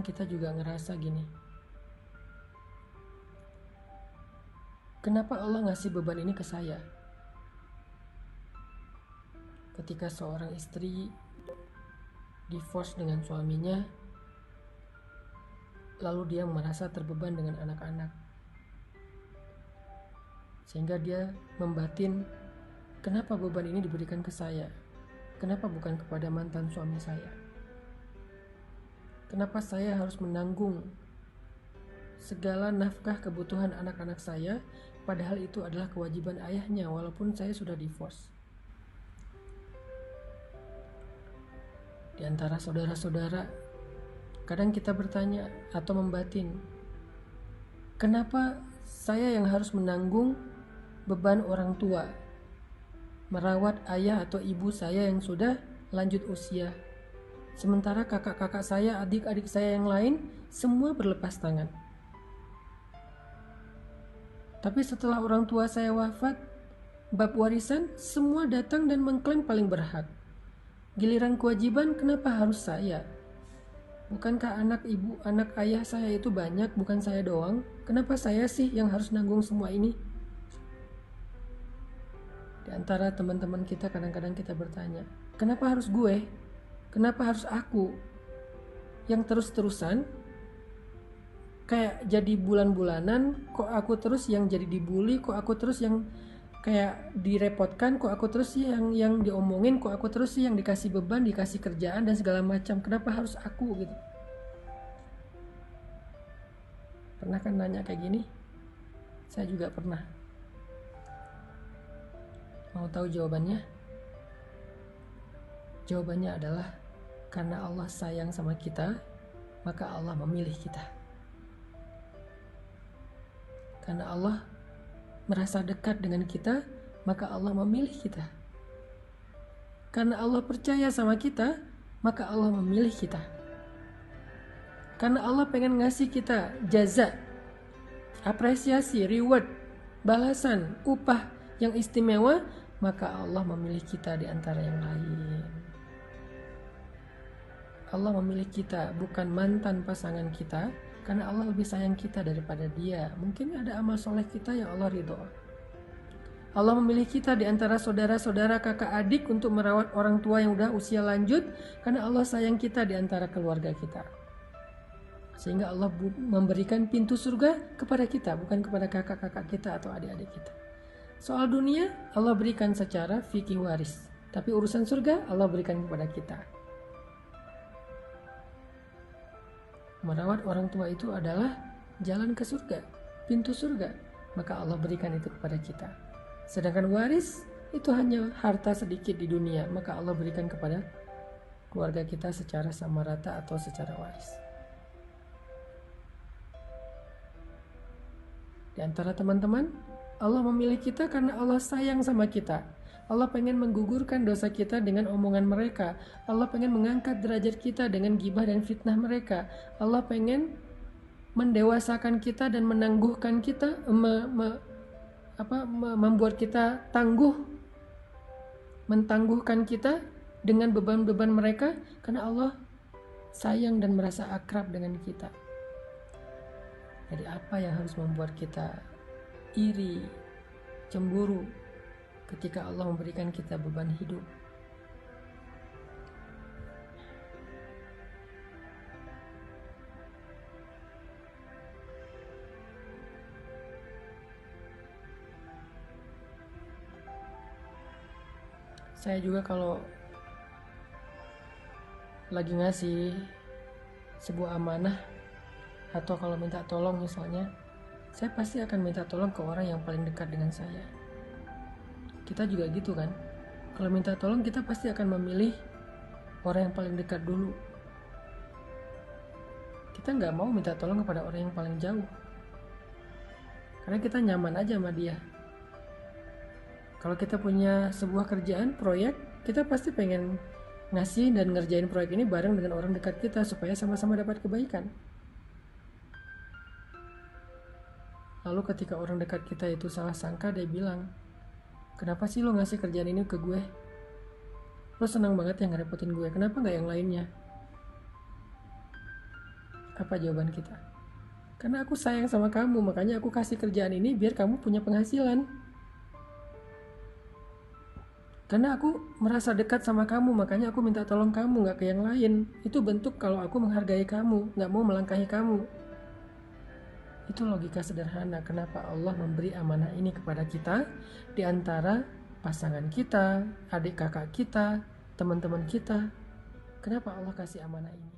kita juga ngerasa gini, kenapa Allah ngasih beban ini ke saya? Ketika seorang istri divorce dengan suaminya, lalu dia merasa terbeban dengan anak-anak, sehingga dia membatin, kenapa beban ini diberikan ke saya? Kenapa bukan kepada mantan suami saya? Kenapa saya harus menanggung segala nafkah kebutuhan anak-anak saya, padahal itu adalah kewajiban ayahnya walaupun saya sudah divorce? Di antara saudara-saudara, kadang kita bertanya atau membatin, kenapa saya yang harus menanggung beban orang tua, merawat ayah atau ibu saya yang sudah lanjut usia, sementara kakak-kakak saya, adik-adik saya yang lain semua berlepas tangan. Tapi setelah orang tua saya wafat, bab warisan semua datang dan mengklaim paling berhak. Giliran kewajiban kenapa harus saya? Bukankah anak ibu, anak ayah saya itu banyak, bukan saya doang? Kenapa saya sih yang harus nanggung semua ini? Di antara teman-teman kita kadang-kadang kita bertanya, kenapa harus gue? Kenapa harus aku? Yang terus-terusan kayak jadi bulan-bulanan, kok aku terus yang jadi dibully, kok aku terus yang kayak direpotkan, kok aku terus sih yang diomongin, kok aku terus sih yang dikasih beban, dikasih kerjaan dan segala macam. Kenapa harus aku gitu? Pernah kan nanya kayak gini? Saya juga pernah. Mau tahu jawabannya? Jawabannya adalah karena Allah sayang sama kita, maka Allah memilih kita. Karena Allah merasa dekat dengan kita, maka Allah memilih kita. Karena Allah percaya sama kita, maka Allah memilih kita. Karena Allah pengen ngasih kita jaza, apresiasi, reward, balasan, upah yang istimewa, maka Allah memilih kita di antara yang lain. Allah memilih kita, bukan mantan pasangan kita, karena Allah lebih sayang kita daripada dia. Mungkin ada amal soleh kita yang Allah ridho. Allah memilih kita di antara saudara-saudara, kakak adik untuk merawat orang tua yang udah usia lanjut, karena Allah sayang kita di antara keluarga kita. Sehingga Allah memberikan pintu surga kepada kita, bukan kepada kakak-kakak kita atau adik-adik kita. Soal dunia, Allah berikan secara fikih waris, tapi urusan surga Allah berikan kepada kita. Merawat orang tua itu adalah jalan ke surga, pintu surga, maka Allah berikan itu kepada kita. Sedangkan waris itu hanya harta sedikit di dunia, maka Allah berikan kepada keluarga kita secara sama rata atau secara waris. Di antara teman-teman, Allah memilih kita karena Allah sayang sama kita. Allah pengen menggugurkan dosa kita dengan omongan mereka. Allah pengen mengangkat derajat kita dengan gibah dan fitnah mereka. Allah pengen mendewasakan kita dan menangguhkan kita, membuat kita tangguh, mentangguhkan kita dengan beban-beban mereka, karena Allah sayang dan merasa akrab dengan kita. Jadi apa yang harus membuat kita iri, cemburu ketika Allah memberikan kita beban hidup? Saya juga kalau lagi ngasih sebuah amanah atau kalau minta tolong misalnya, saya pasti akan minta tolong ke orang yang paling dekat dengan saya. Kita juga gitu kan, kalau minta tolong kita pasti akan memilih orang yang paling dekat dulu. Kita nggak mau minta tolong kepada orang yang paling jauh, karena kita nyaman aja sama dia. Kalau kita punya sebuah kerjaan, proyek, kita pasti pengen ngasih dan ngerjain proyek ini bareng dengan orang dekat kita supaya sama-sama dapat kebaikan. Lalu ketika orang dekat kita itu salah sangka, dia bilang, kenapa sih lo ngasih kerjaan ini ke gue? Lo senang banget yang ngerepotin gue, kenapa gak yang lainnya? Apa jawaban kita? Karena aku sayang sama kamu, makanya aku kasih kerjaan ini biar kamu punya penghasilan. Karena aku merasa dekat sama kamu, makanya aku minta tolong kamu, gak ke yang lain. Itu bentuk kalau aku menghargai kamu, gak mau melangkahi kamu. Itu logika sederhana kenapa Allah memberi amanah ini kepada kita, di antara pasangan kita, adik kakak kita, teman-teman kita. Kenapa Allah kasih amanah ini?